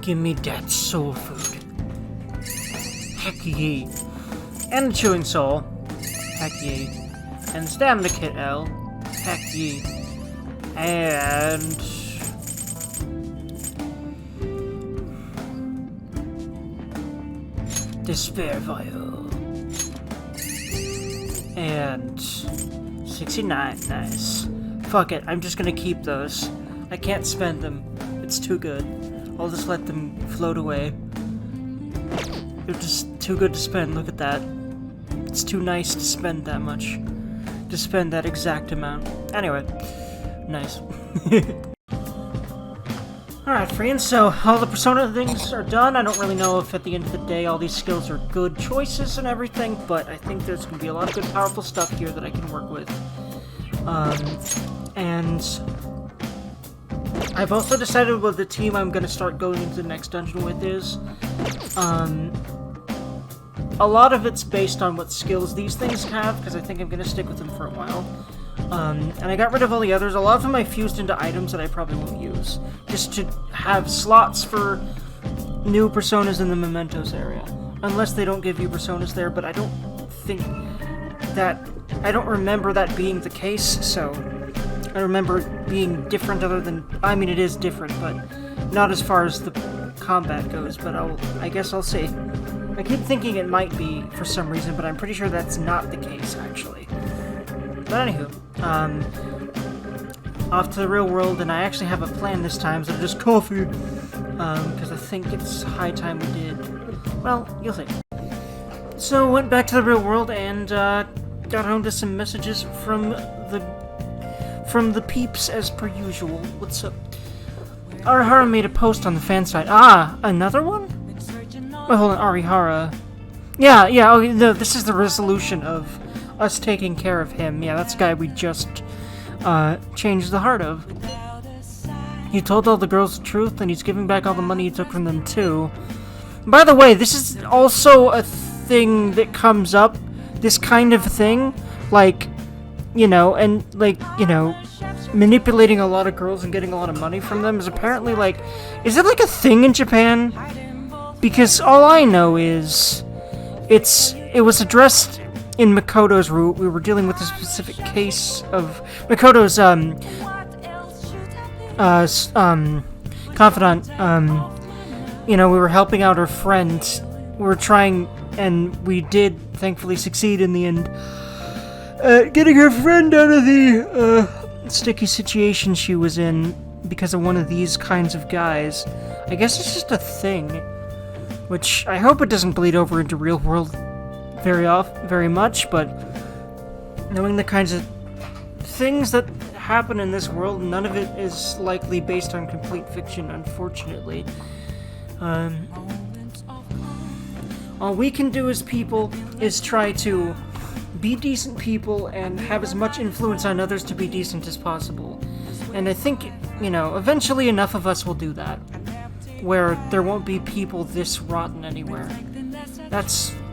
Give me that soul food. Heck ye. And chewing soul. Heck ye. And stamina kit L. Heck ye. And... Despair vial. And... 69. Nice. Fuck it, I'm just gonna keep those. I can't spend them. It's too good. I'll just let them float away. They're just too good to spend, look at that. It's too nice to spend that much. To spend that exact amount. Anyway. Nice. Alright, friends, so all the Persona things are done. I don't really know if at the end of the day all these skills are good choices and everything, but I think there's going to be a lot of good, powerful stuff here that I can work with. And I've also decided what the team I'm going to start going into the next dungeon with is. A lot of it's based on what skills these things have, because I think I'm going to stick with them for a while. And I got rid of all the others. A lot of them I fused into items that I probably won't use, just to have slots for new personas in the mementos area. Unless they don't give you personas there, but I don't think that... I don't remember that being the case, so... I remember it being different other than... I mean, it is different, but not as far as the combat goes, but I guess I'll see. I keep thinking it might be for some reason, but I'm pretty sure that's not the case, actually. But anywho, off to the real world, and I actually have a plan this time, so just coffee, because I think it's high time we did. Well, you'll see. So, went back to the real world, and, got home to some messages from the peeps, as per usual. What's up? Arihara made a post on the fan site. Ah, another one? Wait, hold on, Arihara. Yeah, okay, no, this is the resolution of us taking care of him. Yeah, that's the guy we just, changed the heart of. He told all the girls the truth, and he's giving back all the money he took from them, too. By the way, this is also a thing that comes up, this kind of thing, like, you know, and, like, you know, manipulating a lot of girls and getting a lot of money from them is apparently, like, is it, like, a thing in Japan? Because all I know is, it was addressed in Makoto's route. We were dealing with a specific case of Makoto's, confidant, you know, we were helping out her friend. We were trying, and we did thankfully succeed in the end, getting her friend out of the, sticky situation she was in because of one of these kinds of guys. I guess it's just a thing, which I hope it doesn't bleed over into real world very much, but knowing the kinds of things that happen in this world, none of it is likely based on complete fiction, unfortunately. All we can do as people is try to be decent people and have as much influence on others to be decent as possible. And I think, you know, eventually enough of us will do that, where there won't be people this rotten anywhere.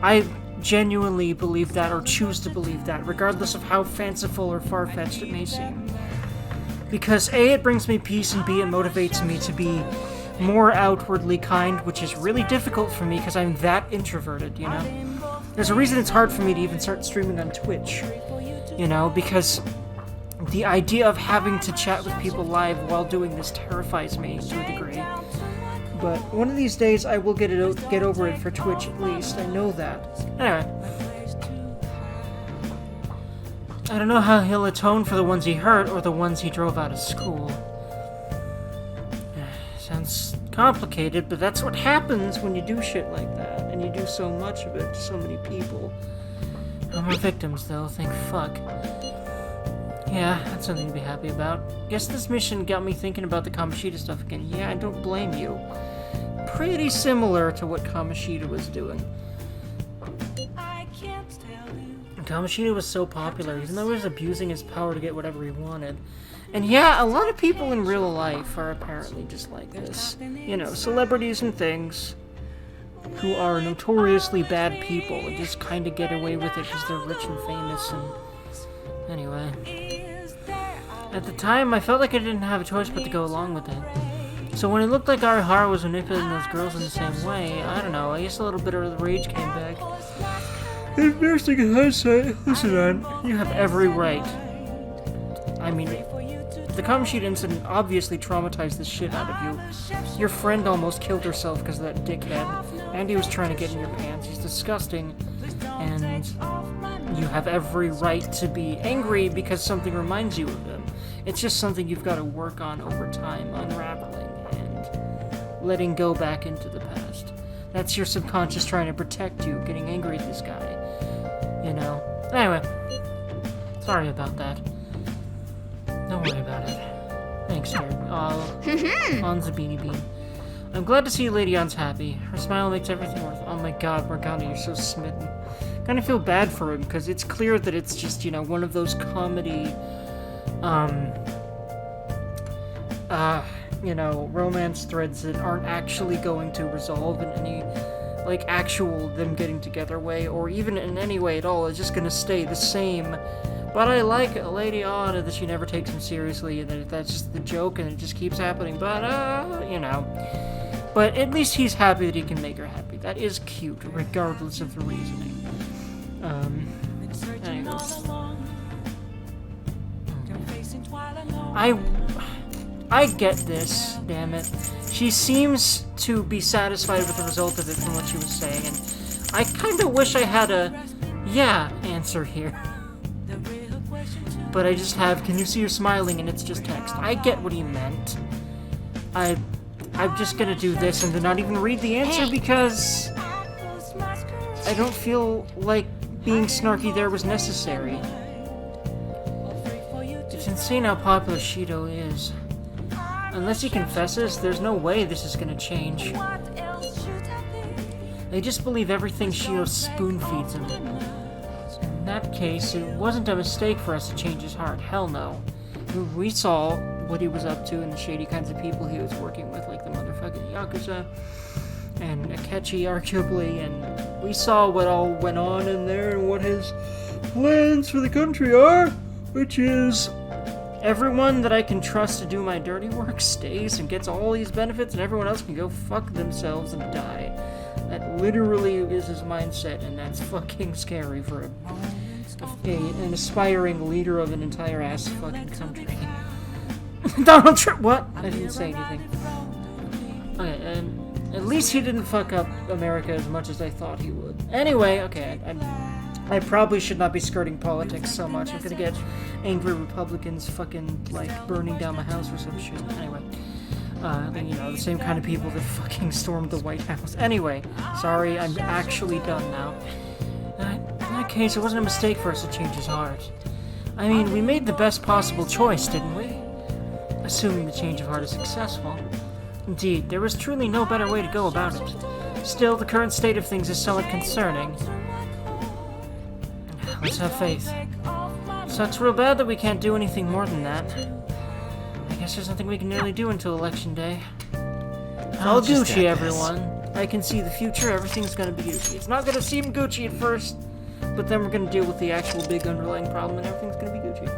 I genuinely believe that, or choose to believe that, regardless of how fanciful or far-fetched it may seem. Because A, it brings me peace, and B, it motivates me to be more outwardly kind, which is really difficult for me because I'm that introverted, you know? There's a reason it's hard for me to even start streaming on Twitch, you know, because the idea of having to chat with people live while doing this terrifies me to a degree. But one of these days I will get over it for Twitch at least, I know that. Anyway. I don't know how he'll atone for the ones he hurt or the ones he drove out of school. Sounds complicated, but that's what happens when you do shit like that, and you do so much of it to so many people. No more victims, though, thank fuck. Yeah, that's something to be happy about. Guess this mission got me thinking about the Kamoshida stuff again. Yeah, I don't blame you. Pretty similar to what Kamoshida was doing. Kamoshida was so popular, even though he was abusing his power to get whatever he wanted. And yeah, a lot of people in real life are apparently just like this. You know, celebrities and things who are notoriously bad people and just kind of get away with it because they're rich and famous and... Anyway. At the time, I felt like I didn't have a choice but to go along with it. So when it looked like Arihara was manipulating those girls in the same way, I don't know, I guess a little bit of the rage came back. Embarrassing in hindsight. Listen, man, you have every right. I mean, the cum sheet incident obviously traumatized the shit out of you. Your friend almost killed herself because of that dickhead, and he was trying to get in your pants. He's disgusting, and you have every right to be angry because something reminds you of him. It's just something you've got to work on over time, unraveling and letting go back into the past. That's your subconscious trying to protect you, getting angry at this guy. You know. Anyway, sorry about that. Don't worry about it. Thanks, Dergy. On's a beanie bean. I'm glad to see Lady On's happy. Her smile makes everything worth it. Oh my god, Morgana, you're so smitten. Kind of feel bad for him, because it's clear that it's just, you know, one of those comedy, you know, romance threads that aren't actually going to resolve in any, like, actual them getting together way, or even in any way at all. It's just gonna stay the same. But I like Lady On that she never takes him seriously, and that that's just the joke, and it just keeps happening. But, you know. But at least he's happy that he can make her happy. That is cute, regardless of the reasoning. Anyways. I get this, damn it. She seems to be satisfied with the result of it from what she was saying, and I kinda wish I had a yeah answer here. But I just have, can you see her smiling, and it's just text. I get what he meant. I'm just gonna do this and then not even read the answer because I don't feel like being snarky there was necessary. It's insane how popular Shido is. Unless he confesses, there's no way this is gonna change. They just believe everything Shido spoon feeds him. In that case, it wasn't a mistake for us to change his heart. Hell no. We saw what he was up to and the shady kinds of people he was working with, like the motherfucking Yakuza and Akechi, arguably, and we saw what all went on in there and what his plans for the country are, which is everyone that I can trust to do my dirty work stays and gets all these benefits, and everyone else can go fuck themselves and die. That literally is his mindset, and that's fucking scary for an aspiring leader of an entire ass fucking country. Donald Trump, what? I didn't say anything. Okay, and at least he didn't fuck up America as much as I thought he would. Anyway, okay, I probably should not be skirting politics so much. I'm gonna get angry Republicans fucking, like, burning down my house or some shit. Anyway. You know, the same kind of people that fucking stormed the White House. Anyway, sorry, I'm actually done now. In that case, it wasn't a mistake for us to change his heart. I mean, we made the best possible choice, didn't we? Assuming the change of heart is successful. Indeed, there was truly no better way to go about it. Still, the current state of things is somewhat concerning. Let's have faith. Sucks real bad that we can't do anything more than that. I guess there's nothing we can really do until election day. All Gucci, everyone. I can see the future, everything's gonna be Gucci. It's not gonna seem Gucci at first, but then we're gonna deal with the actual big underlying problem and everything's gonna be Gucci.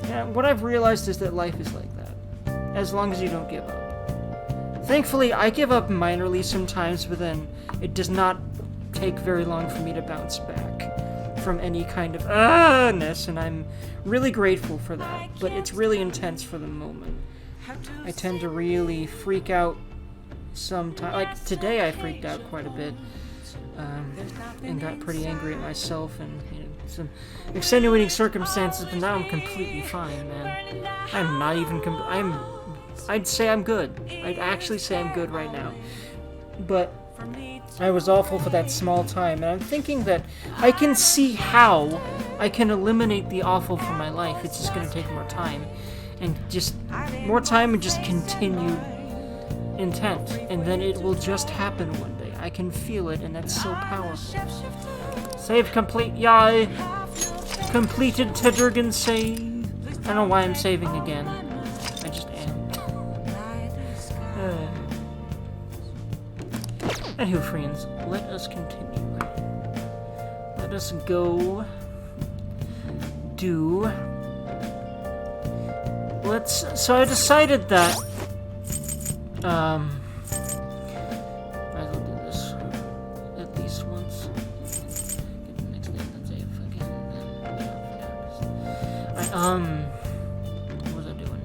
Yeah, what I've realized is that life is like that. As long as you don't give up. Thankfully, I give up minorly sometimes, but then it does not take very long for me to bounce back from any kind of ness, and I'm really grateful for that, but it's really intense for the moment. I tend to really freak out sometimes. Like, today I freaked out quite a bit, and got pretty angry at myself, and, you know, some extenuating circumstances, but now I'm completely fine, man. I'm not even, I'd say I'm good. I'd actually say I'm good right now. But I was awful for that small time, and I'm thinking that I can see how I can eliminate the awful from my life. It's just gonna take more time. And just more time and just continued intent. And then it will just happen one day. I can feel it, and that's so powerful. Save complete, yay! Completed Tedurgan save. I don't know why I'm saving again. I just am. Anywho, friends, let us continue. Let us go do... So I decided that Might as well do this at least once. Get the next day, let's say if again, then, alright, what was I doing?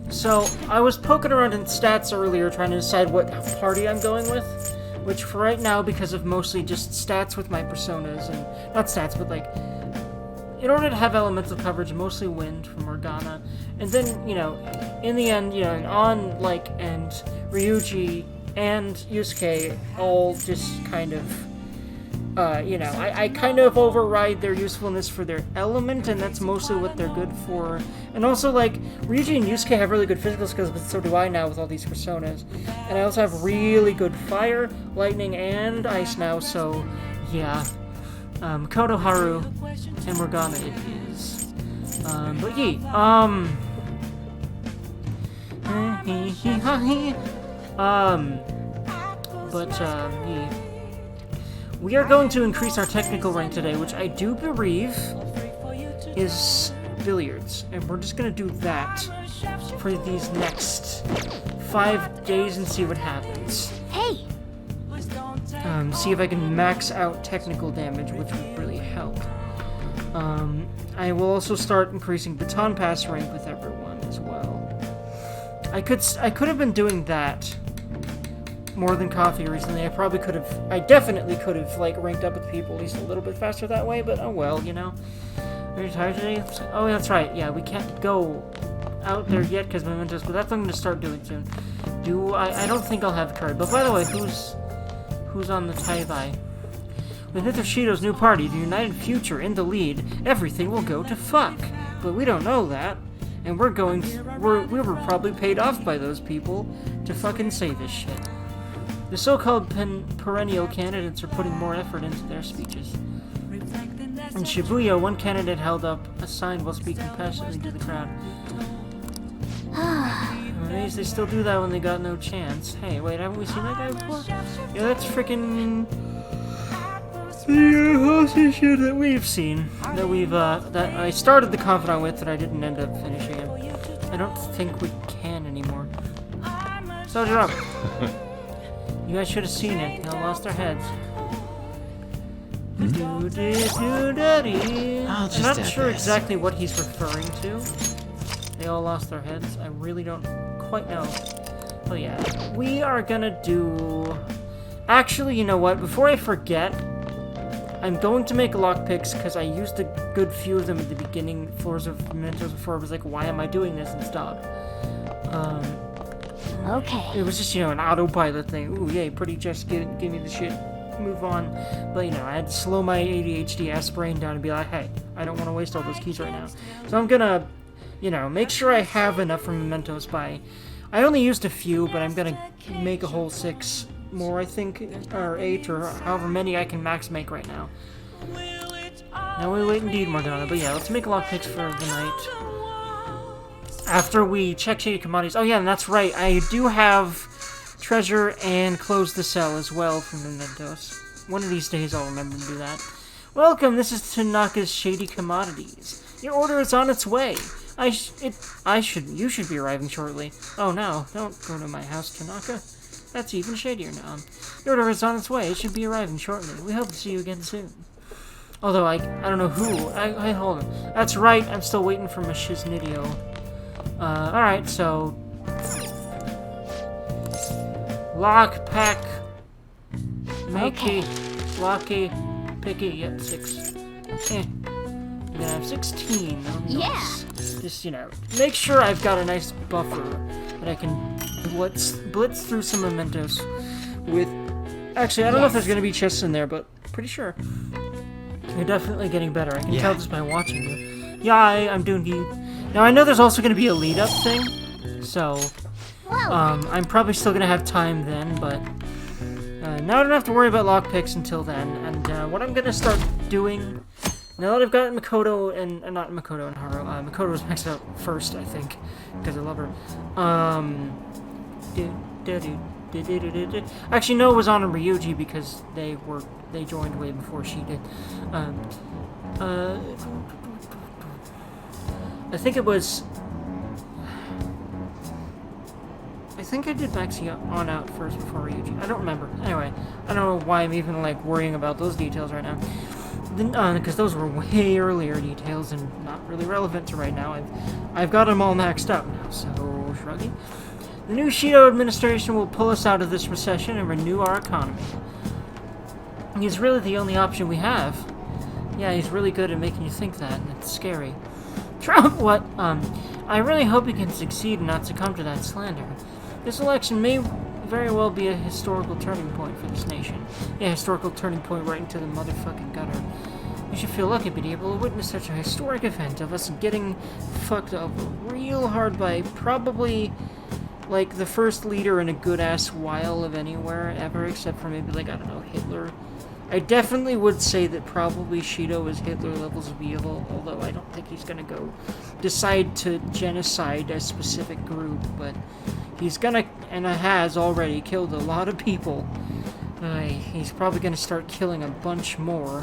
So, I was poking around in stats earlier trying to decide what party I'm going with, which for right now, because of mostly just stats with my personas, and not stats, but like, in order to have elemental coverage, mostly wind from Morgana, and then, you know, in the end, you know, On, like, and Ryuji and Yusuke all just kind of, you know, I kind of override their usefulness for their element, and that's mostly what they're good for. And also, like, Ryuji and Yusuke have really good physical skills, but so do I now with all these personas. And I also have really good fire, lightning, and ice now, so, yeah. Koto, Haru, and Morgana it is. But yeah, yeah. We are going to increase our technical rank today, which I do believe is billiards, and we're just gonna do that for these next 5 days and see what happens. Hey! See if I can max out technical damage, which would really help. I will also start increasing baton pass rank with everyone as well. I could have been doing that more than coffee recently. I definitely could have, like, ranked up with people at least a little bit faster that way, but oh well, you know. Are you tired today? Oh, that's right, yeah, we can't go out there yet because Mementos, but that's what I'm going to start doing soon. I don't think I'll have curry, but by the way, who's on the tie-by? With Hithoshido's new party, the United Future, in the lead, everything will go to fuck. But we don't know that, and we were probably paid off by those people to fucking say this shit. The so-called perennial candidates are putting more effort into their speeches. In Shibuya, one candidate held up a sign while speaking passionately to the crowd. Amazed they still do that when they got no chance. Hey, wait, haven't we seen that guy before? Yeah, that's frickin' the hosty shit that we've seen. That I started the confidant with, that I didn't end up finishing it. I don't think we can anymore. Soldier up! You guys should have seen it. They all lost their heads. I'm not sure exactly what he's referring to. They all lost their heads. I really don't quite know. Oh yeah, we are gonna do... Actually, you know what? Before I forget, I'm going to make lockpicks because I used a good few of them at the beginning floors of Mementos before. I was like, why am I doing this and stop? Okay. It was just, you know, an autopilot thing. Ooh, yay, pretty just give me the shit. Move on. But, you know, I had to slow my ADHD ass brain down and be like, hey, I don't want to waste all those keys right now. So I'm gonna, you know, make sure I have enough for Mementos by... I only used a few, but I'm gonna make a whole 6 more, I think, or 8, or however many I can max make right now. Now we wait indeed, Morgana. But yeah, let's make lockpicks for the night. After we check shady commodities. Oh yeah, and that's right. I do have treasure and close the cell as well from Mementos. One of these days I'll remember to do that. Welcome, this is Tanaka's Shady Commodities. Your order is on its way. You should be arriving shortly. Oh no, don't go to my house, Tanaka. That's even shadier now. Your order is on its way. It should be arriving shortly. We hope to see you again soon. Although I don't know who. I hold on. That's right. I'm still waiting for my Shiznidio. Alright, so... Lockpack. Makey. Okay. Locky. Picky. Yep, 6. I'm gonna have 16. Oh, nice. Yeah. Just, you know, make sure I've got a nice buffer that I can blitz through some mementos with... Actually, I don't know if there's gonna be chests in there, but pretty sure. You're definitely getting better. I can tell just by watching you. Yeah, I'm doing good. Now, I know there's also going to be a lead-up thing, so I'm probably still going to have time then, but now I don't have to worry about lockpicks until then, and what I'm going to start doing, now that I've got Makoto and, not Makoto and Haru, Makoto was maxed out first, I think, because I love her, actually, no, it was on Ryuji because they joined way before she did, I think it was... I think I did Maxi on out first before Ryuji. I don't remember. Anyway, I don't know why I'm even, like, worrying about those details right now. Because those were way earlier details and not really relevant to right now. I've got them all maxed up now, so shruggy. The new Shido administration will pull us out of this recession and renew our economy. He's really the only option we have. Yeah, he's really good at making you think that, and it's scary. Trump, what? I really hope he can succeed and not succumb to that slander. This election may very well be a historical turning point for this nation. Yeah, historical turning point right into the motherfucking gutter. You should feel lucky to be able to witness such a historic event of us getting fucked up real hard by probably, like, the first leader in a good-ass while of anywhere ever, except for maybe, like, I don't know, Hitler. I definitely would say that probably Shido is Hitler levels of evil, although I don't think he's gonna go decide to genocide a specific group, but he's gonna, and has already, killed a lot of people. He's probably gonna start killing a bunch more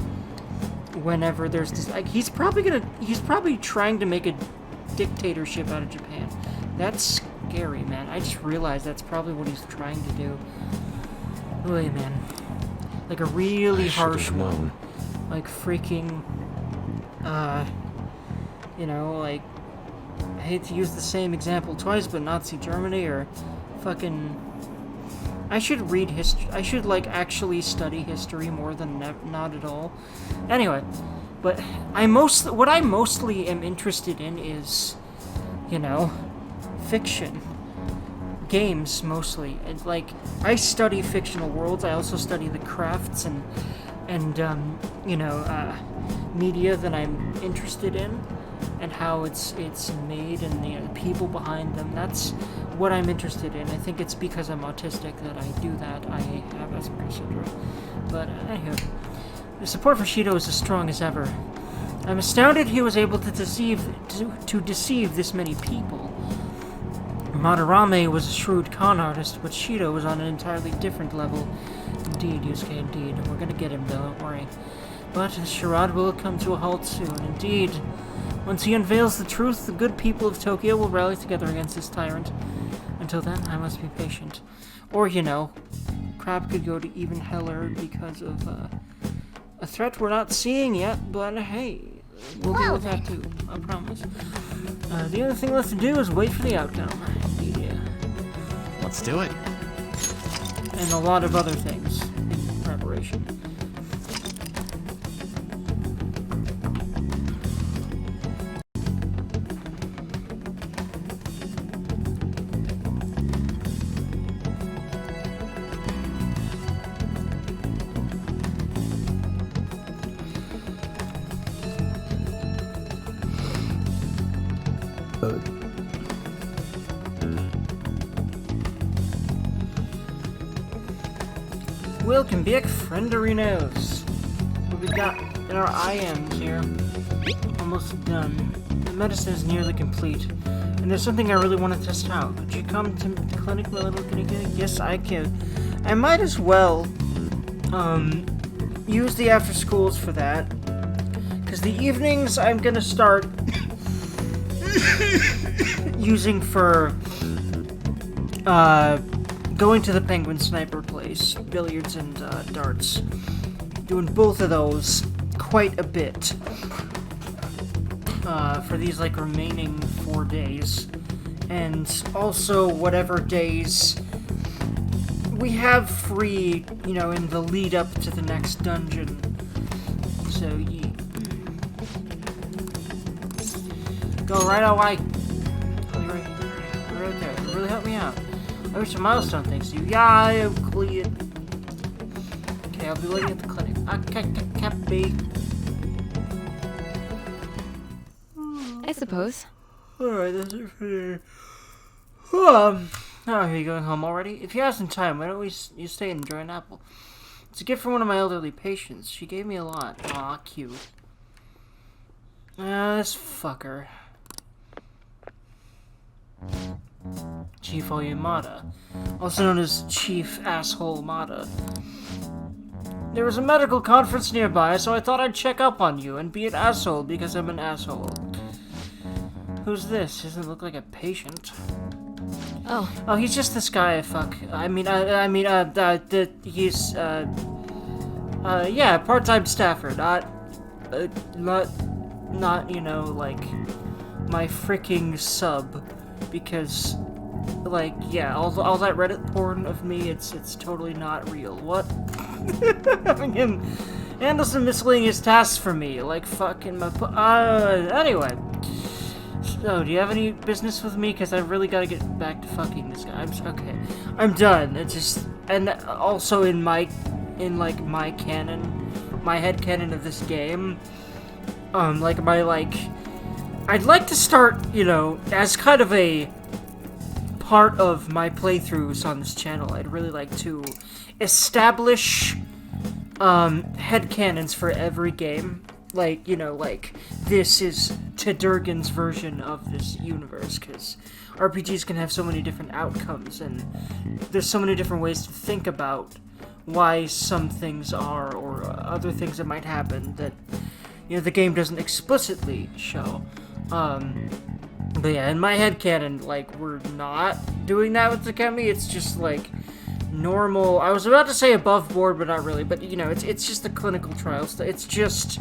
whenever there's this, like, he's probably trying to make a dictatorship out of Japan. That's scary, man. I just realized that's probably what he's trying to do. Oy, man. Like a really harsh one. Like freaking, you know, like, I hate to use the same example twice, but Nazi Germany or fucking... I should read history. I should, like, actually study history more than not at all. Anyway, but what I mostly am interested in is, you know, fiction. Games, mostly. And, like, I study fictional worlds. I also study the crafts and you know, media that I'm interested in, and how it's made, and, you know, the people behind them. That's what I'm interested in. I think it's because I'm autistic that I do that. I have Asperger's syndrome. But anywho, the support for Shido is as strong as ever. I'm astounded he was able to deceive this many people. Madarame was a shrewd con artist, but Shido was on an entirely different level. Indeed, Yusuke, indeed. We're gonna get him, though, don't worry. But his charade will come to a halt soon. Indeed. Once he unveils the truth, the good people of Tokyo will rally together against this tyrant. Until then, I must be patient. Or, you know, crap could go to even heller because of, a threat we're not seeing yet, but hey, we'll deal with that too, I promise. The only thing left to do is wait for the outcome. Yeah. Let's do it. And a lot of other things in preparation. Welcome back, frienderinos. What we got in our IMs here? Almost done. The medicine is nearly complete, and there's something I really want to test out. Could you come to the clinic, my little guinea pig? Yes, I can. I might as well, use the after schools for that, because the evenings I'm gonna start using for, going to the Penguin Sniper place, billiards and darts. Doing both of those quite a bit for these, like, remaining 4 days. And also whatever days we have free, you know, in the lead up to the next dungeon. So, yeah. Go right away. Right there. It'll really help me out. I reached a milestone thanks to you. Yeah, I am clear. Okay, I'll be waiting at the clinic. Can't be. I suppose. Alright, that's it for you. Oh, are you going home already? If you have some time, why don't you stay and enjoy an apple? It's a gift from one of my elderly patients. She gave me a lot. Aw, cute. This fucker. Chief Oyamada, also known as Chief Assholemada. There was a medical conference nearby, so I thought I'd check up on you and be an asshole because I'm an asshole. Who's this? Doesn't look like a patient. Oh, Oh, he's just this guy. Fuck. He's yeah, part-time staffer. Not you know, like my freaking sub, because, like, yeah, all that Reddit porn of me, it's totally not real. What? Having him handle some miscellaneous tasks for me, like fucking my. Anyway. So, do you have any business with me? Because I really gotta get back to fucking this guy. Okay. I'm done. It's just, and also in my canon, my head canon of this game, I'd like to start, you know, as kind of a part of my playthroughs on this channel, I'd really like to establish, headcanons for every game. Like, you know, like, this is Tadurgan's version of this universe, because RPGs can have so many different outcomes, and there's so many different ways to think about why some things are, or other things that might happen that, you know, the game doesn't explicitly show. But yeah, in my headcanon, like, we're not doing that with Takemi, it's just, like, normal. I was about to say above board, but not really. But you know, it's just the clinical trials. It's just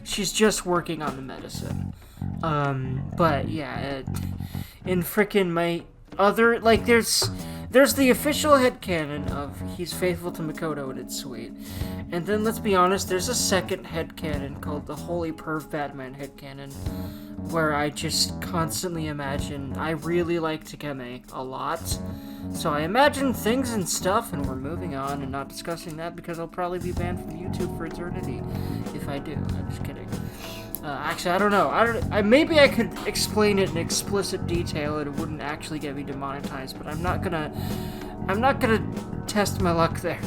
she's just working on the medicine. But yeah, in frickin' my other, like, there's the official headcanon of he's faithful to Makoto and it's sweet. And then let's be honest, there's a second headcanon called the Holy Perv Batman headcanon, where I just constantly imagine I really like Takemi a lot. So I imagine things and stuff, and we're moving on and not discussing that because I'll probably be banned from YouTube for eternity if I do. I'm just kidding. Actually, I don't know. Maybe I could explain it in explicit detail and it wouldn't actually get me demonetized, but I'm not gonna test my luck there.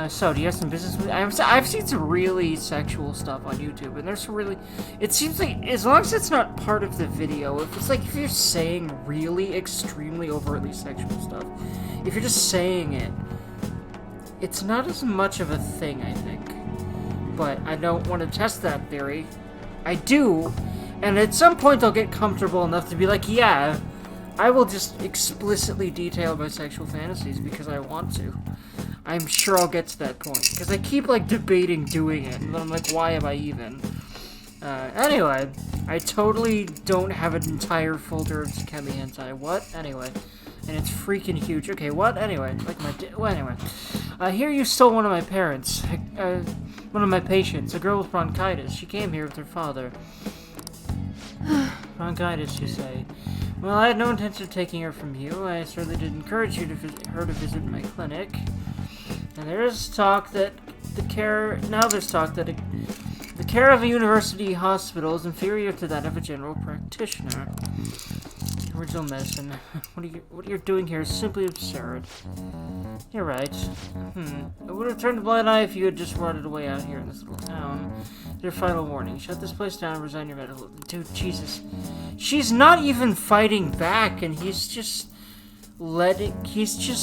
So, do you have some business with me? I've seen some really sexual stuff on YouTube, and there's some really... It seems like, as long as it's not part of the video, if you're saying really extremely overtly sexual stuff, if you're just saying it, it's not as much of a thing, I think. But I don't want to test that theory. I do, and at some point I'll get comfortable enough to be like, yeah, I will just explicitly detail my sexual fantasies because I want to. I'm sure I'll get to that point, because I keep, like, debating doing it, and then I'm like, why am I even? Anyway, I totally don't have an entire folder of Takemi hentai. What? Anyway. And it's freaking huge. Okay, what? Anyway, like my well, anyway. I hear you stole one of my parents. One of my patients, a girl with bronchitis. She came here with her father. Bronchitis, you say? Well, I had no intention of taking her from you. I certainly did encourage her to visit my clinic. And there's talk that the care of a university hospital is inferior to that of a general practitioner. Original medicine. What you're doing here is simply absurd. You're right. I would have turned a blind eye if you had just rotted away out here in this little town. Your final warning. Shut this place down and resign your medical... Dude, Jesus. She's not even fighting back, and he's just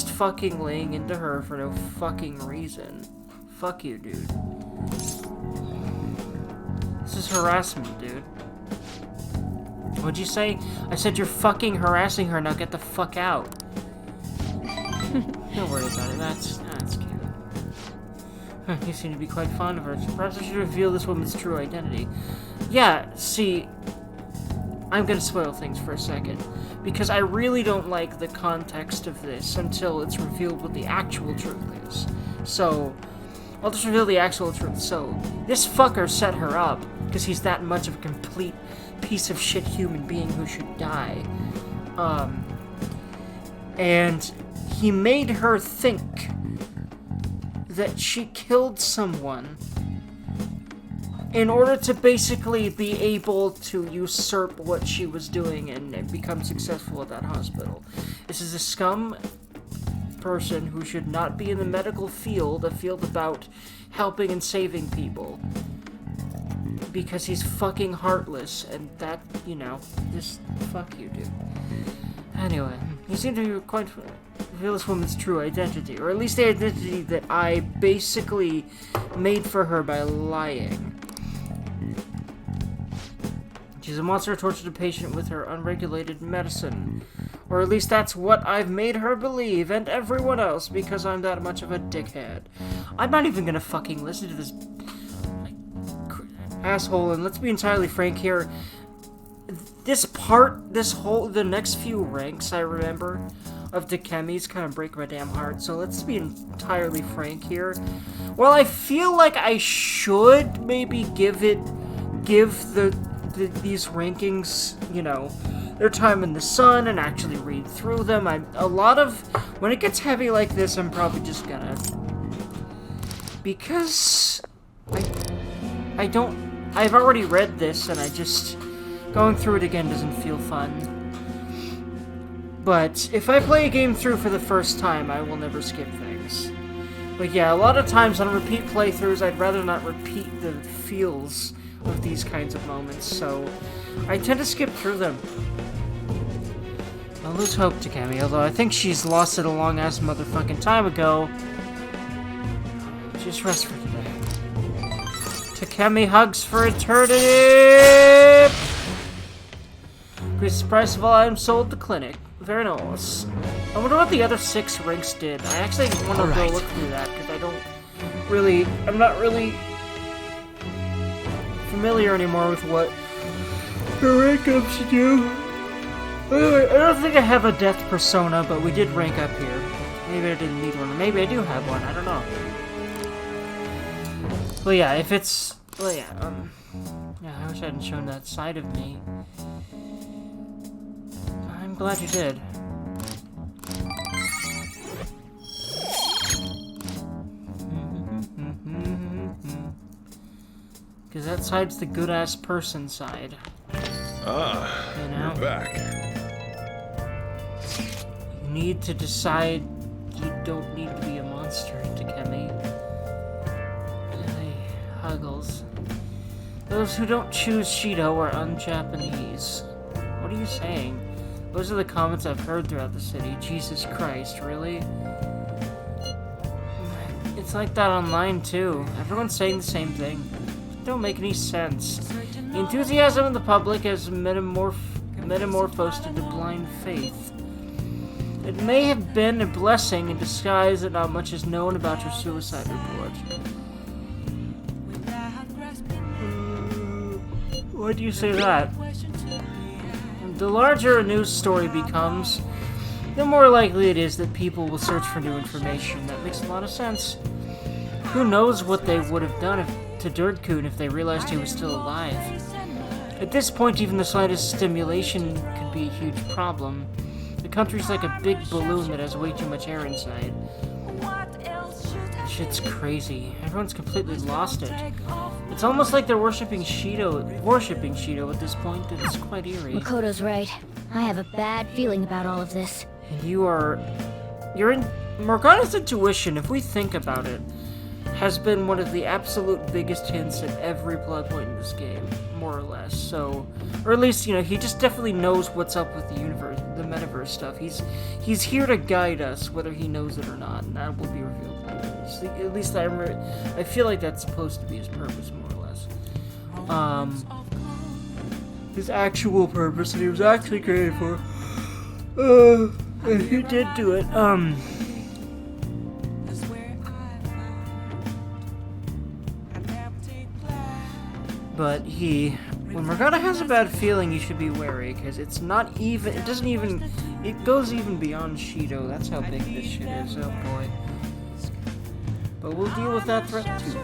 fucking laying into her for no fucking reason. Fuck you, dude. This is harassment, dude. What'd you say? I said you're fucking harassing her, now get the fuck out. Don't worry about it, that's cute. You seem to be quite fond of her, so perhaps I should reveal this woman's true identity. Yeah, see, I'm gonna spoil things for a second, because I really don't like the context of this until it's revealed what the actual truth is. So, I'll just reveal the actual truth. So, this fucker set her up, because he's that much of a complete piece of shit human being who should die. And he made her think that she killed someone in order to basically be able to usurp what she was doing and become successful at that hospital. This is a scum person who should not be in the medical field, a field about helping and saving people. Because he's fucking heartless, and that, you know, just fuck you, dude. Anyway, you seem to be quite reveal this woman's true identity, or at least the identity that I basically made for her by lying. She's a monster who tortured a patient with her unregulated medicine. Or at least that's what I've made her believe, and everyone else, because I'm that much of a dickhead. I'm not even gonna fucking listen to this asshole, and let's be entirely frank here. The next few ranks I remember of Dikemi's kind of break my damn heart, so let's be entirely frank here. Well, I feel like I should maybe give these rankings, you know, their time in the sun and actually read through them. When it gets heavy like this, I'm probably just gonna, because I've already read this, and going through it again doesn't feel fun. But if I play a game through for the first time, I will never skip things. But yeah, a lot of times on repeat playthroughs, I'd rather not repeat the feels of these kinds of moments, so I tend to skip through them. I'll lose hope to Kemi, although I think she's lost it a long-ass motherfucking time ago. Just rest for today. Takemi hugs for eternity! Increase the price of all items sold at the clinic. Very nice. I wonder what the other 6 ranks did. I actually want to go look through that, because I'm not really familiar anymore with what the rank ups do. Anyway, I don't think I have a death persona, but we did rank up here. Maybe I didn't need one. Maybe I do have one. I don't know. Well, yeah, if it's... Well, yeah, I wish I hadn't shown that side of me. I'm glad you did. Because that side's the good-ass person side. Ah, you know? You're back. You need to decide you don't need to be a monster, Takemi. Huggles. Those who don't choose Shido are un-Japanese. What are you saying? Those are the comments I've heard throughout the city. Jesus Christ, really? It's like that online, too. Everyone's saying the same thing. It don't make any sense. The enthusiasm of the public has metamorphosed into blind faith. It may have been a blessing in disguise that not much is known about your suicide report. Why do you say that? The larger a news story becomes, the more likely it is that people will search for new information. That makes a lot of sense. Who knows what they would have done to Dergy if they realized he was still alive. At this point, even the slightest stimulation could be a huge problem. The country's like a big balloon that has way too much air inside. Shit's crazy. Everyone's completely lost it. It's almost like they're worshipping Shido at this point, and it's quite eerie. Makoto's right. I have a bad feeling about all of this. And you're in... Morgana's intuition, if we think about it, has been one of the absolute biggest hints at every plot point in this game, more or less. So, or at least, you know, he just definitely knows what's up with the universe, the metaverse stuff. He's here to guide us, whether he knows it or not, and that will be revealed later. At least I feel like that's supposed to be his purpose, more or less. His actual purpose that he was actually created for. And he did do it. But when Morgana has a bad feeling, you should be wary, because it goes even beyond Shido. That's how big this shit is, oh boy. But we'll deal with that threat too.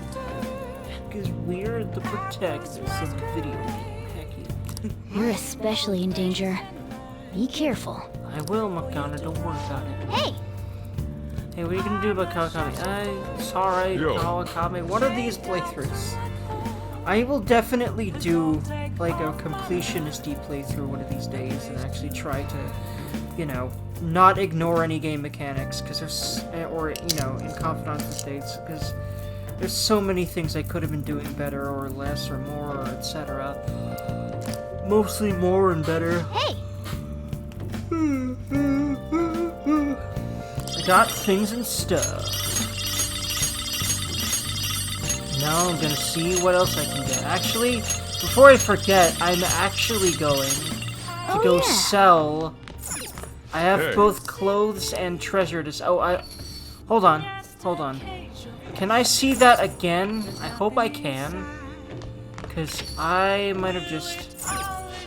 Because we're the protectors of the video game, heck yeah. You're especially in danger. Be careful. I will, Morgana, don't worry about it. Hey! Hey, what are you gonna do about Kawakami? Sorry, Kawakami. One of these playthroughs. I will definitely do, like, a completionist-y playthrough one of these days and actually try to, you know, not ignore any game mechanics, because there's, or, you know, in confidential states, because there's so many things I could have been doing better, or less, or more, or etc. Mostly more and better. Hey! I got things and stuff. Now I'm gonna see what else I can get. Actually, before I forget, I'm actually going to go sell. I have both clothes and treasure to sell. Oh, hold on. Can I see that again? I hope I can. Because I might have just...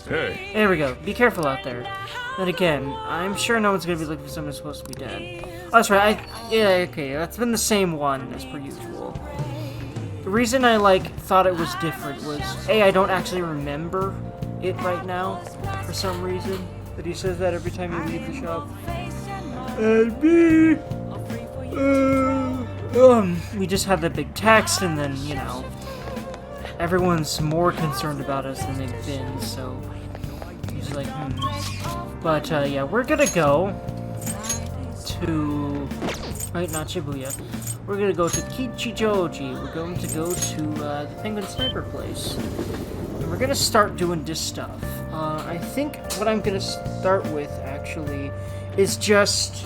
Hey. There we go. Be careful out there. Then again, I'm sure no one's going to be looking for someone who's supposed to be dead. Oh, that's right. Yeah, okay. That's been the same one as per usual. The reason I, thought it was different was, A, I don't actually remember it right now, for some reason. But he says that every time you leave the shop. And B, we just had that big text, and then, you know, everyone's more concerned about us than they've been, so he's like, But, yeah, we're gonna go to... Wait, not Shibuya. We're gonna go to Kichijoji. We're going to go to, the Penguin Sniper place. And we're gonna start doing this stuff. I think what I'm gonna start with, actually, is just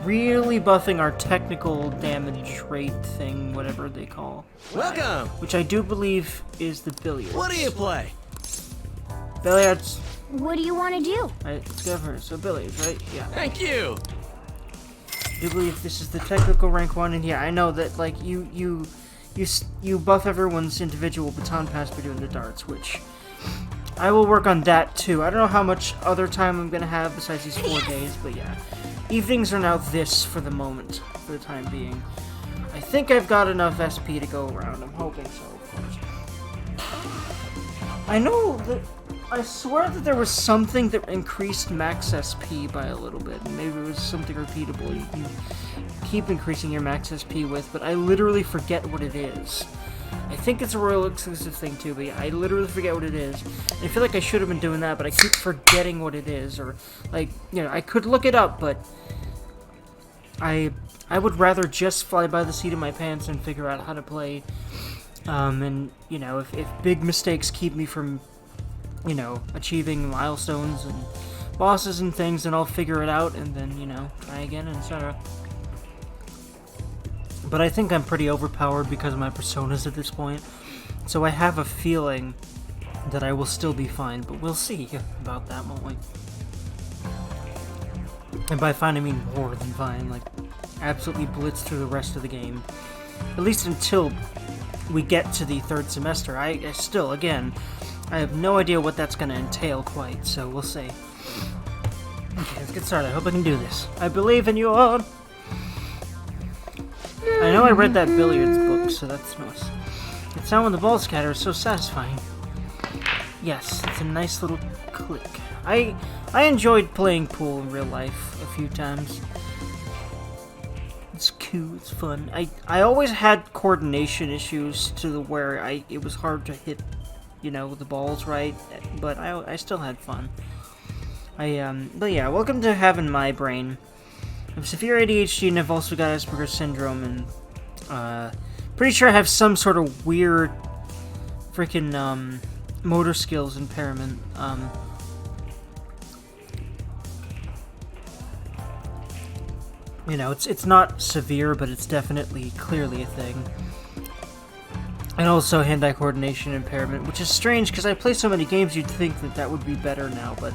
really buffing our technical damage rate thing, whatever they call. Welcome! Which I do believe is the billiards. What do you play? Billiards. What do you want to do? Right, let's go for it. So billiards, right? Yeah. Thank you! I do believe this is the technical rank 1, and yeah, I know that, you buff everyone's individual baton pass by doing the darts, which I will work on that too. I don't know how much other time I'm gonna have besides these 4 days, but yeah. Evenings are now this for the moment, for the time being. I think I've got enough SP to go around. I'm hoping so, of course. I know that... I swear that there was something that increased max SP by a little bit. Maybe it was something repeatable you can keep increasing your max SP with, but I literally forget what it is. I think it's a Royal exclusive thing too, but yeah, I literally forget what it is. And I feel like I should have been doing that, but I keep forgetting what it is, or, you know, I could look it up, but I would rather just fly by the seat of my pants and figure out how to play. And, you know, if big mistakes keep me from, you know, achieving milestones and bosses and things, then I'll figure it out and then, you know, try again, etc. But I think I'm pretty overpowered because of my personas at this point, so I have a feeling that I will still be fine, but we'll see about that, won't we? And by fine, I mean more than fine, like, absolutely blitz through the rest of the game. At least until we get to the 3rd semester. I still, again, I have no idea what that's going to entail quite, so we'll see. Okay, let's get started. I hope I can do this. I believe in you all! I know I read that billiards book, so that's nice. The sound when the ball scatter is so satisfying. Yes, it's a nice little click. I enjoyed playing pool in real life a few times. It's cool, it's fun. I always had coordination issues to the where it was hard to hit, you know, the balls right, but I still had fun. But yeah, welcome to having my brain. I have severe ADHD and I've also got Asperger's syndrome, and pretty sure I have some sort of weird freaking motor skills impairment. You know, it's not severe, but it's definitely clearly a thing. And also hand-eye coordination impairment, which is strange because I play so many games you'd think that would be better now, but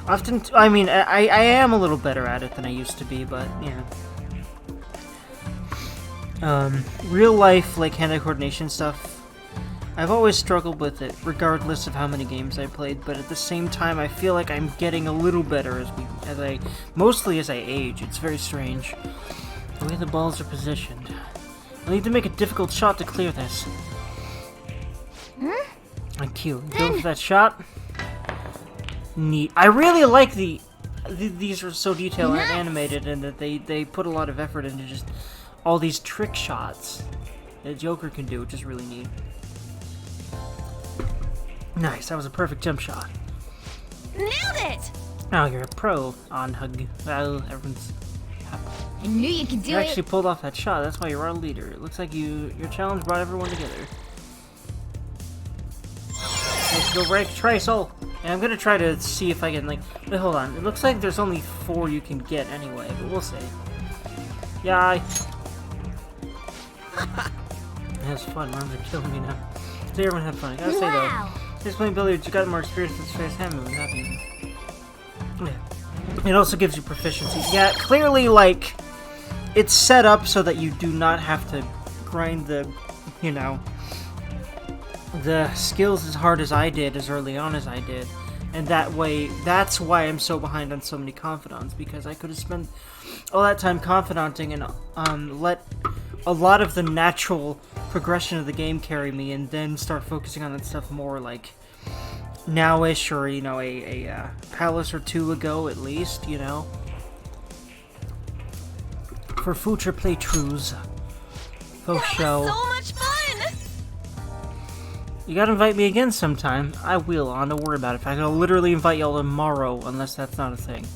often, I mean, I am a little better at it than I used to be, but, yeah. Real life, like, hand-eye coordination stuff, I've always struggled with it, regardless of how many games I played, but at the same time, I feel like I'm getting a little better mostly as I age. It's very strange. The way the balls are positioned. I need to make a difficult shot to clear this. Thank you. Go for that shot. Neat. I really like these are so detailed and animated, and that they put a lot of effort into just all these trick shots that Joker can do, which is really neat. Nice, that was a perfect jump shot. Nailed it! Oh, you're a pro on hug. Well, everyone's happy. I knew you could do You it. actually pulled off that shot. That's why you're our leader. It looks like your challenge brought everyone together. Let's go break Traceal. And I'm gonna try to see if I can, like... Wait, hold on. It looks like there's only 4 you can get anyway, but we'll see. Yeah, That's fun. Worms are killing me now. See, everyone had fun. I gotta say Wow. though, just playing billiards, you got more experience with space hand movement, not easy. Yeah. It also gives you proficiency. Yeah, clearly, like, it's set up so that you do not have to grind the, you know, the skills as hard as I did, as early on as I did. And that way, that's why I'm so behind on so many confidants, because I could have spent all that time confidanting and let a lot of the natural progression of the game carry me, and then start focusing on that stuff more, like, nowish, or, you know, a palace or two ago, at least, you know? For future playthroughs. For show. So much fun! You gotta invite me again sometime. I will, don't worry about it. In fact, I'll literally invite y'all tomorrow, unless that's not a thing.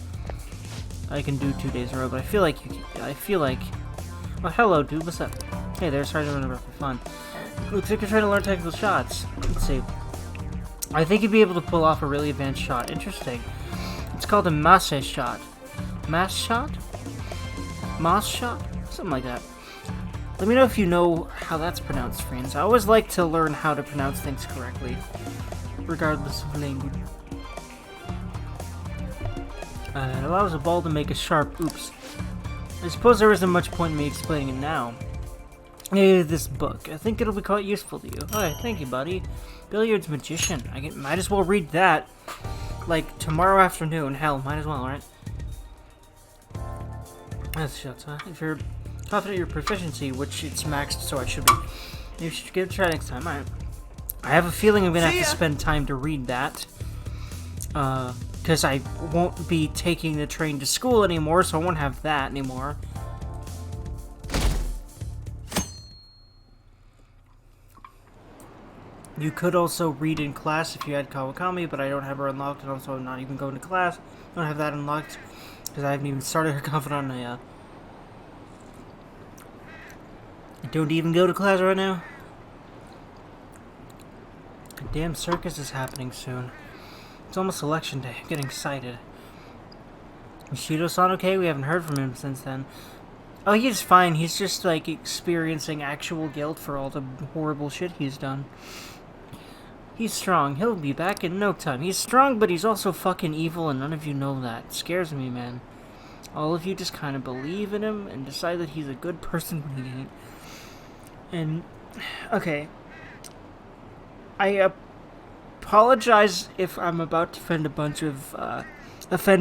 I can do 2 days in a row, but I feel like Oh, hello, dude, what's up? Hey there, sorry to interrupt for fun. Looks like you're trying to learn technical shots. Let's see. I think you'd be able to pull off a really advanced shot. Interesting. It's called a masse shot. Mass shot? Mass shot? Something like that. Let me know if you know how that's pronounced, friends. I always like to learn how to pronounce things correctly, regardless of language. It allows a ball to make a sharp oops. I suppose there isn't much point in me explaining it now. This book. I think it'll be quite useful to you. Alright, thank you, buddy. Billiards Magician. Might as well read that. Like, tomorrow afternoon. Hell, might as well, right? That's shots, huh? If you're confident in your proficiency, which it's maxed, so I should be. You should give it a try next time. Alright. I have a feeling I'm gonna have to spend time to read that. Because I won't be taking the train to school anymore, so I won't have that anymore. You could also read in class if you had Kawakami, but I don't have her unlocked, and also I'm not even going to class. I don't have that unlocked, because I haven't even started her confidant yet. I don't even go to class right now. A damn circus is happening soon. It's almost election day. I'm getting excited. Is Shido-san okay? We haven't heard from him since then. Oh, he's fine. He's just, like, experiencing actual guilt for all the horrible shit he's done. He's strong. He'll be back in no time. He's strong, but he's also fucking evil, and none of you know that. It scares me, man. All of you just kind of believe in him and decide that he's a good person when he ain't. And, okay. I apologize if I'm about to offend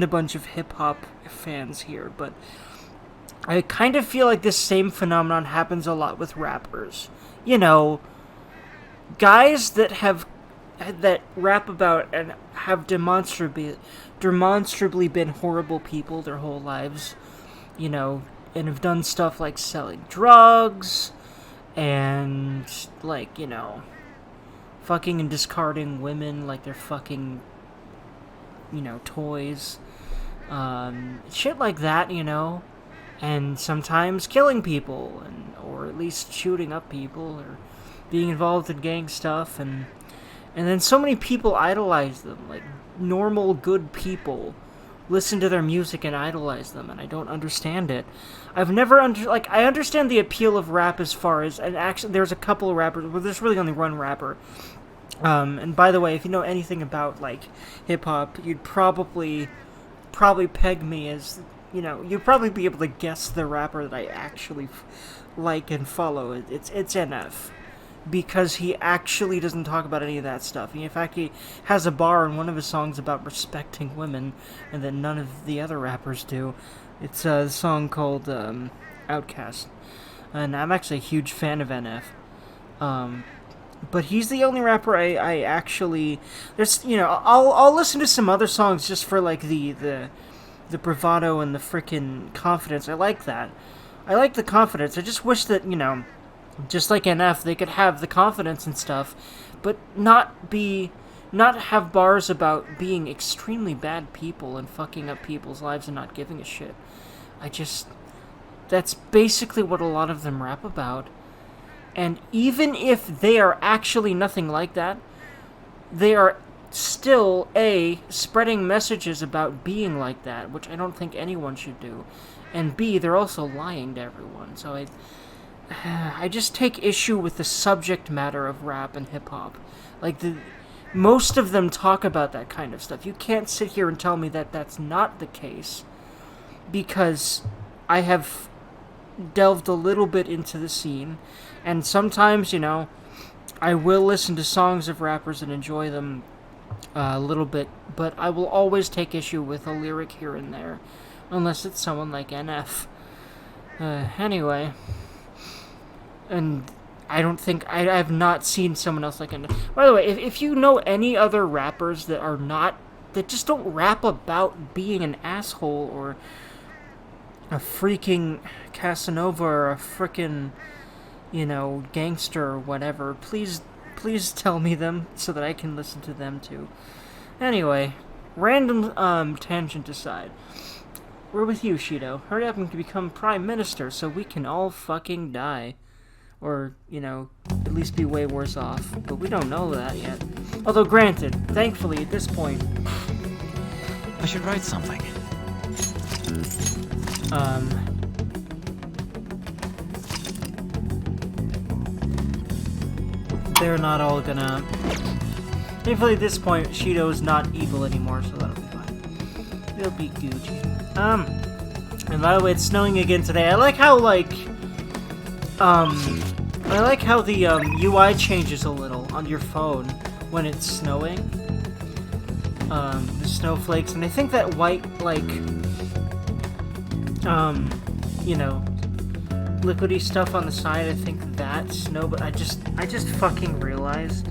a bunch of hip-hop fans here, but I kind of feel like this same phenomenon happens a lot with rappers. You know, guys that rap about and have demonstrably been horrible people their whole lives, you know, and have done stuff like selling drugs and, like, you know, fucking and discarding women like they're fucking, you know, toys. Shit like that, you know. And sometimes killing people, or at least shooting up people, or being involved in gang stuff, and then so many people idolize them, like normal good people listen to their music and idolize them, and I don't understand it. I've never I understand the appeal of rap as far as, and actually there's a couple of rappers, well, there's really only one rapper. And by the way, if you know anything about, like, hip-hop, you'd probably peg me as, you know, you'd probably be able to guess the rapper that I actually like and follow. It's NF. Because he actually doesn't talk about any of that stuff. In fact, he has a bar in one of his songs about respecting women, and that none of the other rappers do. It's a song called Outcast. And I'm actually a huge fan of NF. But he's the only rapper I actually... There's, you know, I'll listen to some other songs just for, like, the bravado and the frickin' confidence. I like that. I like the confidence. I just wish that, you know, just like NF, they could have the confidence and stuff, but not have bars about being extremely bad people and fucking up people's lives and not giving a shit. That's basically what a lot of them rap about. And even if they are actually nothing like that, they are still, A, spreading messages about being like that, which I don't think anyone should do, and B, they're also lying to everyone. So I just take issue with the subject matter of rap and hip-hop. Like, most of them talk about that kind of stuff. You can't sit here and tell me that that's not the case, because I have delved a little bit into the scene, and sometimes, you know, I will listen to songs of rappers and enjoy them a little bit, but I will always take issue with a lyric here and there, unless it's someone like NF. Anyway, and I don't think, I have not seen someone else like NF. By the way, if you know any other rappers that just don't rap about being an asshole, or a freaking Casanova, or a frickin', you know, gangster or whatever, please tell me them so that I can listen to them too. Anyway, random tangent aside. We're with you, Shido. Hurry up and become Prime Minister so we can all fucking die. Or, you know, at least be way worse off. But we don't know that yet. Although, granted, thankfully, at this point... I should write something. They're not all gonna... Thankfully, at this point, Shido's not evil anymore, so that'll be fine. It'll be Gucci. And by the way, it's snowing again today. I like how, like, the, UI changes a little on your phone when it's snowing. The snowflakes, and I think that white, like, you know, liquidy stuff on the side, I think that's snow, but I just fucking realized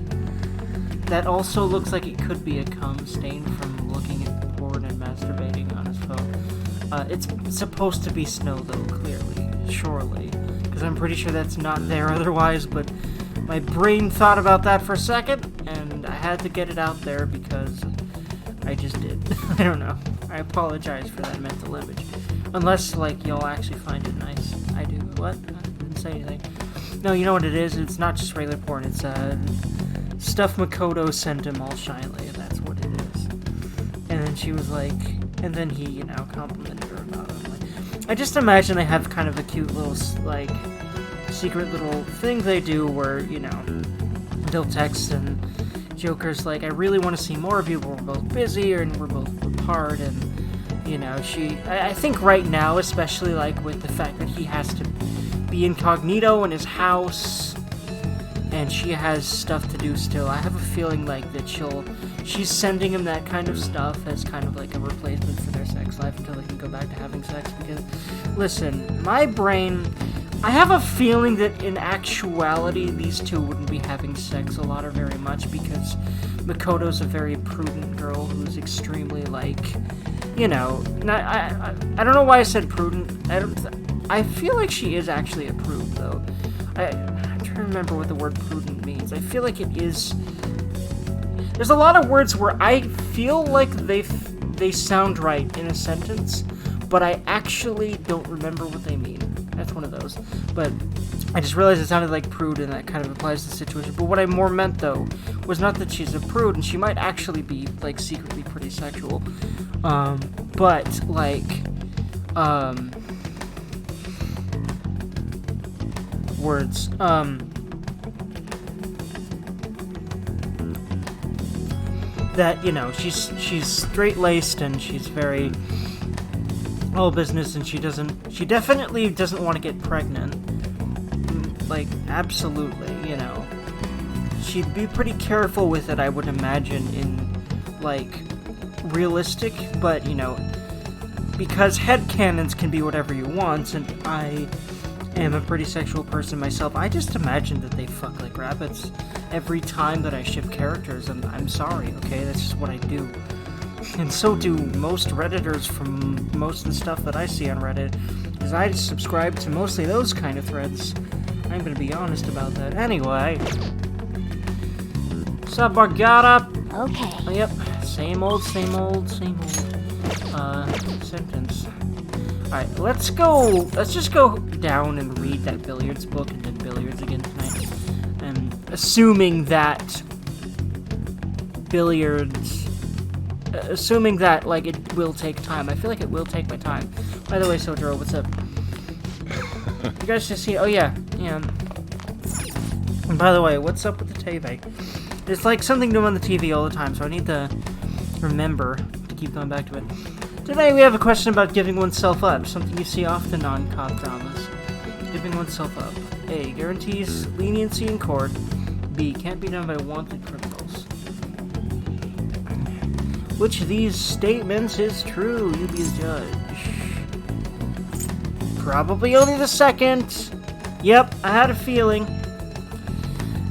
that also looks like it could be a cum stain from looking at porn and masturbating on his phone. It's supposed to be snow, though, clearly, surely, because I'm pretty sure that's not there otherwise, but my brain thought about that for a second, and I had to get it out there because I just did. I don't know. I apologize for that mental image. Unless, like, y'all actually find it nice. I do. What? I didn't say anything. No, you know what it is? It's not just regular porn. It's, stuff Makoto sent him all shyly. That's what it is. And then she was like... And then he, you know, complimented her about it. Like, I just imagine they have kind of a cute little, like, secret little thing they do where, you know, they'll text and Joker's like, I really want to see more of you, but we're both busy and we're both apart, and, you know, I think right now, especially, like, with the fact that he has to be incognito in his house, and she has stuff to do still, I have a feeling, like, that she's sending him that kind of stuff as kind of like a replacement for their sex life until they can go back to having sex, because, listen, my brain, I have a feeling that in actuality these two wouldn't be having sex a lot or very much, because Makoto's a very prudent girl who's extremely, like, you know, I don't know why I said prudent. I feel like she is actually a prude, though. I'm trying to remember what the word prudent means. I feel like it is... There's a lot of words where I feel like they sound right in a sentence, but I actually don't remember what they mean. That's one of those. But I just realized it sounded like prude, and that kind of applies to the situation. But what I more meant, though, was not that she's a prude, and she might actually be, like, secretly pretty sexual. But, like, words. That, you know, she's straight-laced, and she's very all business, and she definitely doesn't want to get pregnant. Like, absolutely, you know. She'd be pretty careful with it, I would imagine, in, like, realistic, but, you know, because headcanons can be whatever you want, and I am a pretty sexual person myself, I just imagine that they fuck like rabbits every time that I ship characters, and I'm sorry, okay? That's just what I do. And so do most Redditors from most of the stuff that I see on Reddit, because I subscribe to mostly those kind of threads. I'm gonna be honest about that. Anyway. Sup, Bargata? Okay. Oh, yep. Same old sentence. Alright, let's just go down and read that billiards book and then billiards again tonight. And assuming that like, it will take time. I feel like it will take my time. By the way, Sojiro, what's up? You guys just see, oh yeah, Yeah. And by the way, what's up with the TV? There's like something new on the TV all the time, so I need to remember to keep going back to it. Today we have a question about giving oneself up, something you see often on cop dramas. Giving oneself up. A. Guarantees leniency in court. B. Can't be done by wanted criminals. Which of these statements is true? You be the judge. Probably only the second. Yep, I had a feeling.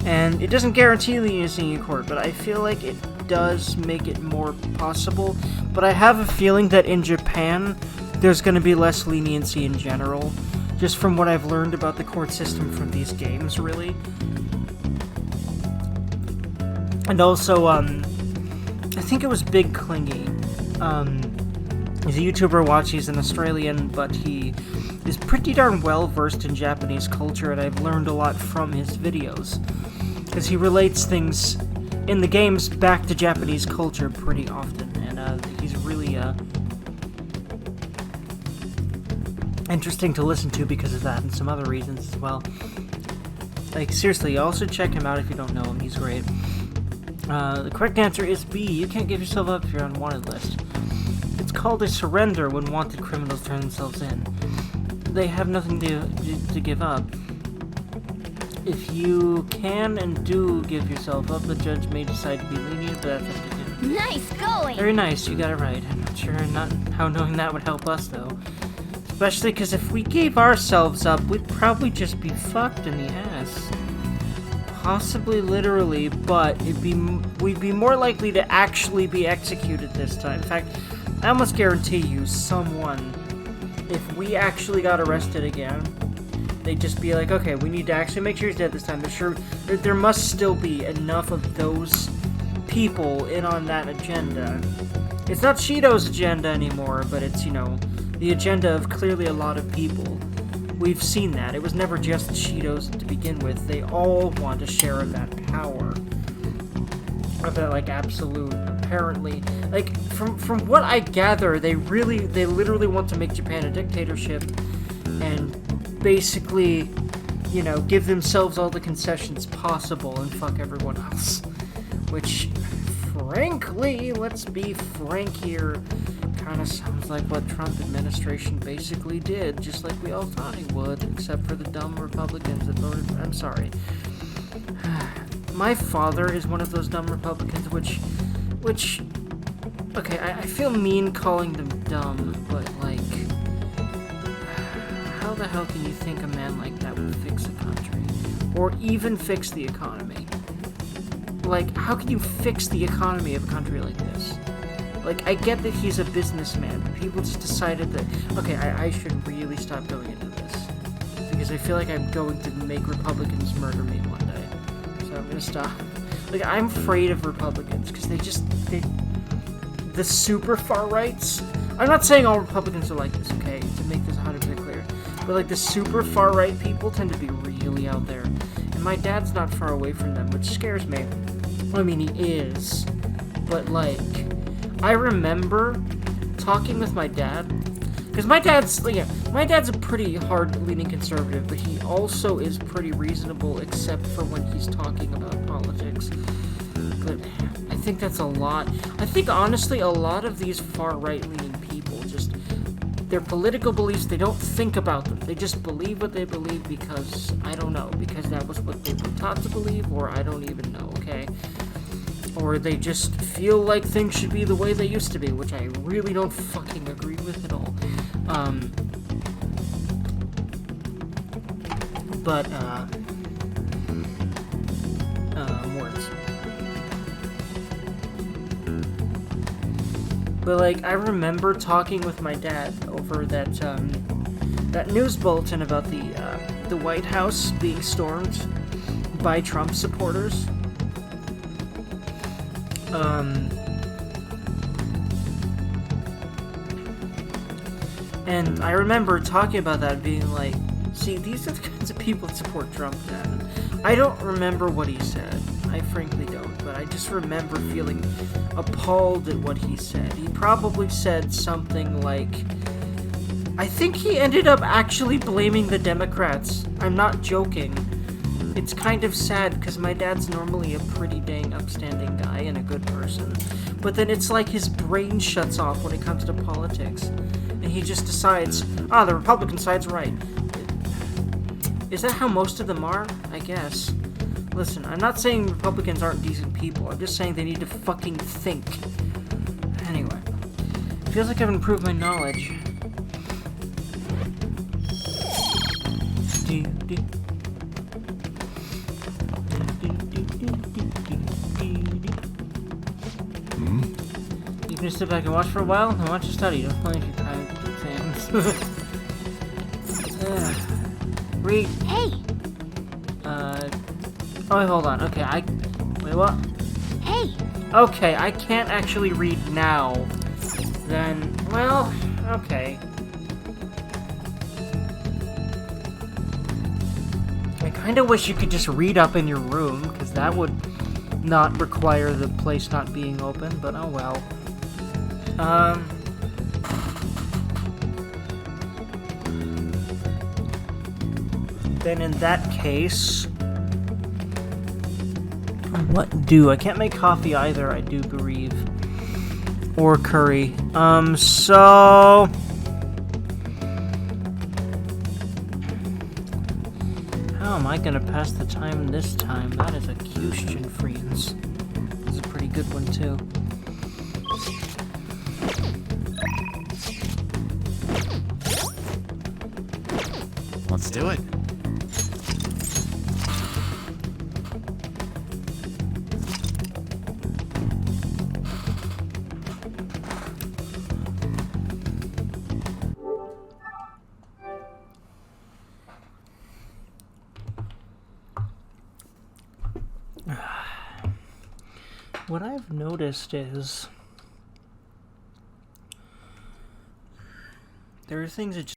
And it doesn't guarantee leniency in court, but I feel like it does make it more possible. But I have a feeling that in Japan, there's going to be less leniency in general. Just from what I've learned about the court system from these games, really. And also, I think it was Big Clingy. He's a YouTuber watch, he's an Australian, but he is pretty darn well versed in Japanese culture, and I've learned a lot from his videos. Because he relates things in the games back to Japanese culture pretty often, and he's really interesting to listen to because of that, and some other reasons as well. Like, seriously, also check him out if you don't know him, he's great. The correct answer is B. You can't give yourself up if you're on wanted list. It's called a surrender when wanted criminals turn themselves in. They have nothing to give up. If you can and do give yourself up, the judge may decide to be lenient, but that's up to him. Nice going! Very nice, you got it right. I'm not sure how knowing that would help us, though. Especially because if we gave ourselves up, we'd probably just be fucked in the ass. Possibly literally, but we'd be more likely to actually be executed this time. In fact, I almost guarantee you someone, if we actually got arrested again, they'd just be like, okay, we need to actually make sure he's dead this time. There must still be enough of those people in on that agenda. It's not Shido's agenda anymore, but it's, you know, the agenda of clearly a lot of people. We've seen that. It was never just Shido's to begin with. They all want a share of that power. Of that, like, absolute, apparently. Like, from what I gather, they literally want to make Japan a dictatorship and basically, you know, give themselves all the concessions possible and fuck everyone else. Which, frankly, let's be frank here, kind of sounds like what Trump administration basically did, just like we all thought he would, except for the dumb Republicans that voted for. I'm sorry. My father is one of those dumb Republicans, which, okay, I feel mean calling them dumb, but, like, how the hell can you think a man like that would fix a country? Or even fix the economy? Like, how can you fix the economy of a country like this? Like, I get that he's a businessman, but people just decided that, okay, I should really stop going into this. Because I feel like I'm going to make Republicans murder me one day. So I'm gonna stop. Like, I'm afraid of Republicans, because the super far rights, I'm not saying all Republicans are like this, okay, to make this 100% clear, but like the super far right people tend to be really out there, and my dad's not far away from them, which scares me. I mean, he is, but like, I remember talking with my dad, because my dad's a pretty hard-leaning conservative, but he also is pretty reasonable, except for when he's talking about politics. But I think that's a lot. I think, honestly, a lot of these far-right-leaning people just, their political beliefs, they don't think about them. They just believe what they believe because, I don't know, because that was what they were taught to believe, or I don't even know, okay? Or they just feel like things should be the way they used to be, which I really don't fucking agree with at all. Words. But, like, I remember talking with my dad over that news bulletin about the White House being stormed by Trump supporters. And I remember talking about that, being like, see, these are the kinds of people that support Trump, man. I don't remember what he said. I frankly don't, but I just remember feeling appalled at what he said. He probably said something like, I think he ended up actually blaming the Democrats. I'm not joking. It's kind of sad because my dad's normally a pretty dang upstanding guy and a good person. But then it's like his brain shuts off when it comes to politics. And he just decides, the Republican side's right. Is that how most of them are? I guess. Listen, I'm not saying Republicans aren't decent people. I'm just saying they need to fucking think. Anyway. Feels like I've improved my knowledge. You can just sit back and watch for a while and watch you study. Don't play your time exams. Read. Hey! Oh, wait, hold on. Okay, wait, what? Hey! Okay, I can't actually read now. Then, well, okay. I kinda wish you could just read up in your room, because that would not require the place not being open, but oh well. Then in that case... What do? I can't make coffee either, I do believe. Or curry. So... How am I gonna pass the time this time? That is a question, friends. That's a pretty good one, too. Let's do it. What I've noticed is there are things that just